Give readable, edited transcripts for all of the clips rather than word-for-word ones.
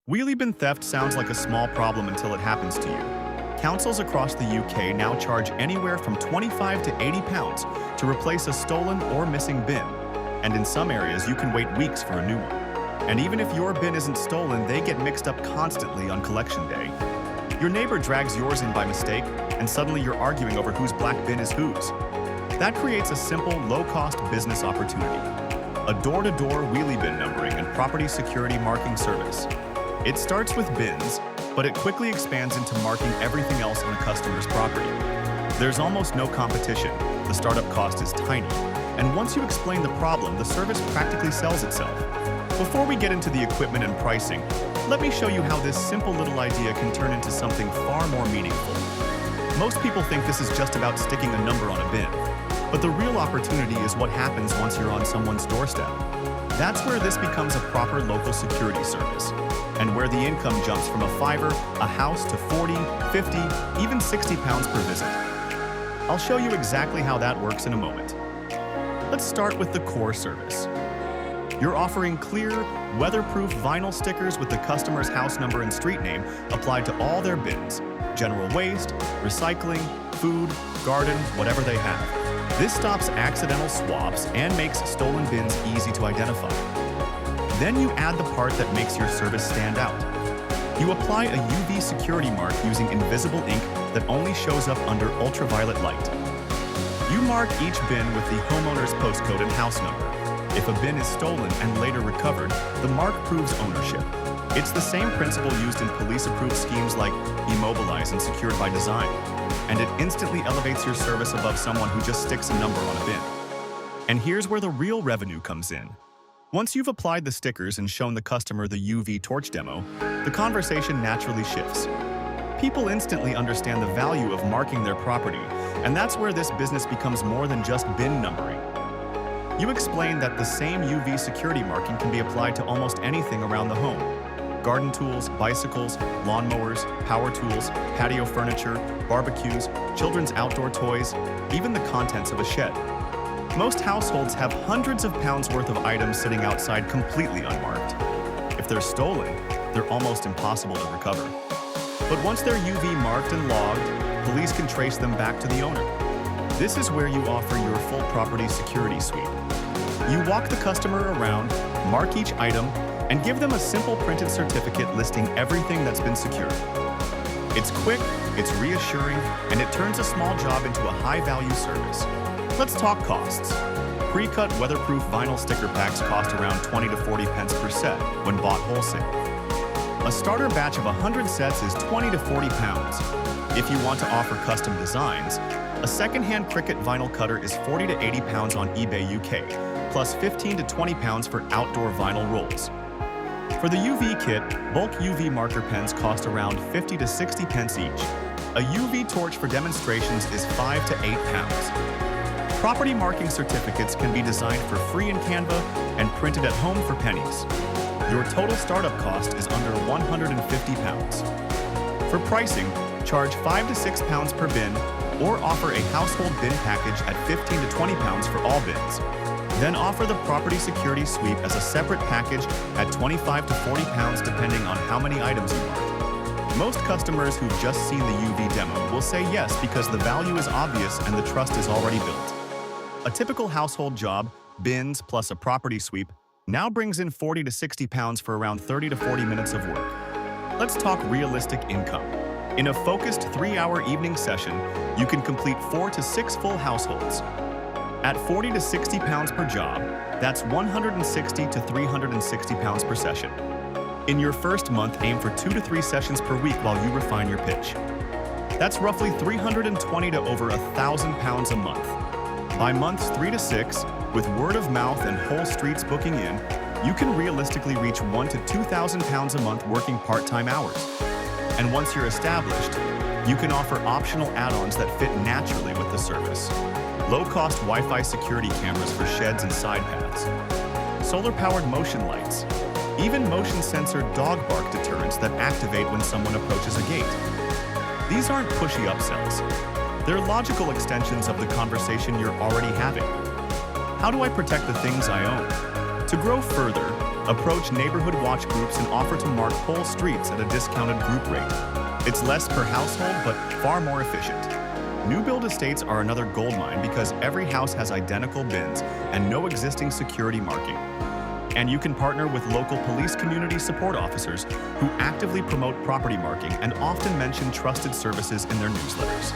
Wheelie bin theft sounds like a small problem until it happens to you. Councils across the UK now charge anywhere from £25 to £80 to replace a stolen or missing bin, and in some areas you can wait weeks for a new one. And even if your bin isn't stolen, they get mixed up constantly on collection day. Your neighbor drags yours in by mistake, and suddenly you're arguing over whose black bin is whose. That creates a simple, low-cost business opportunity: a door-to-door wheelie bin numbering and property security marking service. It starts with bins, but it quickly expands into marking everything else on a customer's property. There's almost no competition, the startup cost is tiny, and once you explain the problem, the service practically sells itself. Before we get into the equipment and pricing, let me show you how this simple little idea can turn into something far more meaningful. Most people think this is just about sticking a number on a bin, but the real opportunity is what happens once you're on someone's doorstep. That's where this becomes a proper local security service, and where the income jumps from a fiver, a house, to 40, 50, even £60 per visit. I'll show you exactly how that works in a moment. Let's start with the core service. You're offering clear, weatherproof vinyl stickers with the customer's house number and street name applied to all their bins: general waste, recycling, food, garden, whatever they have. This stops accidental swaps and makes stolen bins easy to identify. Then you add the part that makes your service stand out. You apply a UV security mark using invisible ink that only shows up under ultraviolet light. You mark each bin with the homeowner's postcode and house number. If a bin is stolen and later recovered, the mark proves ownership. It's the same principle used in police-approved schemes like Immobilize and Secured by Design, and it instantly elevates your service above someone who just sticks a number on a bin. And here's where the real revenue comes in. Once you've applied the stickers and shown the customer the UV torch demo, the conversation naturally shifts. People instantly understand the value of marking their property, and that's where this business becomes more than just bin numbering. You explain that the same UV security marking can be applied to almost anything around the home: garden tools, bicycles, lawnmowers, power tools, patio furniture, barbecues, children's outdoor toys, even the contents of a shed. Most households have hundreds of pounds worth of items sitting outside completely unmarked. If they're stolen, they're almost impossible to recover. But once they're UV marked and logged, police can trace them back to the owner. This is where you offer your full property security suite. You walk the customer around, mark each item, and give them a simple printed certificate listing everything that's been secured. It's quick, it's reassuring, and it turns a small job into a high-value service. Let's talk costs. Pre-cut weatherproof vinyl sticker packs cost around 20 to 40 pence per set when bought wholesale. A starter batch of 100 sets is 20 to 40 pounds. If you want to offer custom designs, a second-hand Cricut vinyl cutter is 40 to 80 pounds on eBay UK, plus 15 to 20 pounds for outdoor vinyl rolls. For the UV kit, bulk UV marker pens cost around 50 to 60 pence each. A UV torch for demonstrations is 5 to 8 pounds. Property marking certificates can be designed for free in Canva and printed at home for pennies. Your total startup cost is under 150 pounds. For pricing, charge 5 to 6 pounds per bin, or offer a household bin package at 15 to 20 pounds for all bins. Then offer the property security sweep as a separate package at 25 to 40 pounds depending on how many items you mark. Most customers who've just seen the UV demo will say yes because the value is obvious and the trust is already built. A typical household job, bins plus a property sweep, now brings in 40 to 60 pounds for around 30 to 40 minutes of work. Let's talk realistic income. In a focused 3-hour evening session, you can complete 4 to 6 full households. At 40 to 60 pounds per job, that's 160 to 360 pounds per session. In your first month, aim for 2 to 3 sessions per week while you refine your pitch. That's roughly 320 to over 1,000 pounds a month. By months 3 to 6, with word of mouth and whole streets booking in, you can realistically reach 1 to 2,000 pounds a month working part-time hours. And once you're established, you can offer optional add-ons that fit naturally with the service. Low-cost Wi-Fi security cameras for sheds and side paths, solar-powered motion lights, even motion-sensor dog bark deterrents that activate when someone approaches a gate. These aren't pushy upsells. They're logical extensions of the conversation you're already having. How do I protect the things I own? To grow further, Approach neighborhood watch groups and offer to mark whole streets at a discounted group rate. It's less per household, but far more efficient. New build estates are another goldmine because every house has identical bins and no existing security marking. And you can partner with local police community support officers who actively promote property marking and often mention trusted services in their newsletters.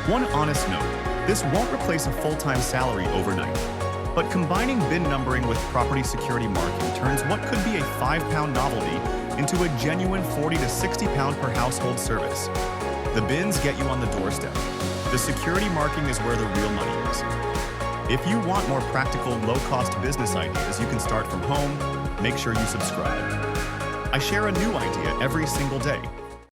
One honest note, this won't replace a full-time salary overnight, but combining bin numbering with property security marking turns what could be a £5 novelty into a genuine £40 to £60 per household service. The bins get you on the doorstep. The security marking is where the real money is. If you want more practical, low-cost business ideas you can start from home, make sure you subscribe. I share a new idea every single day.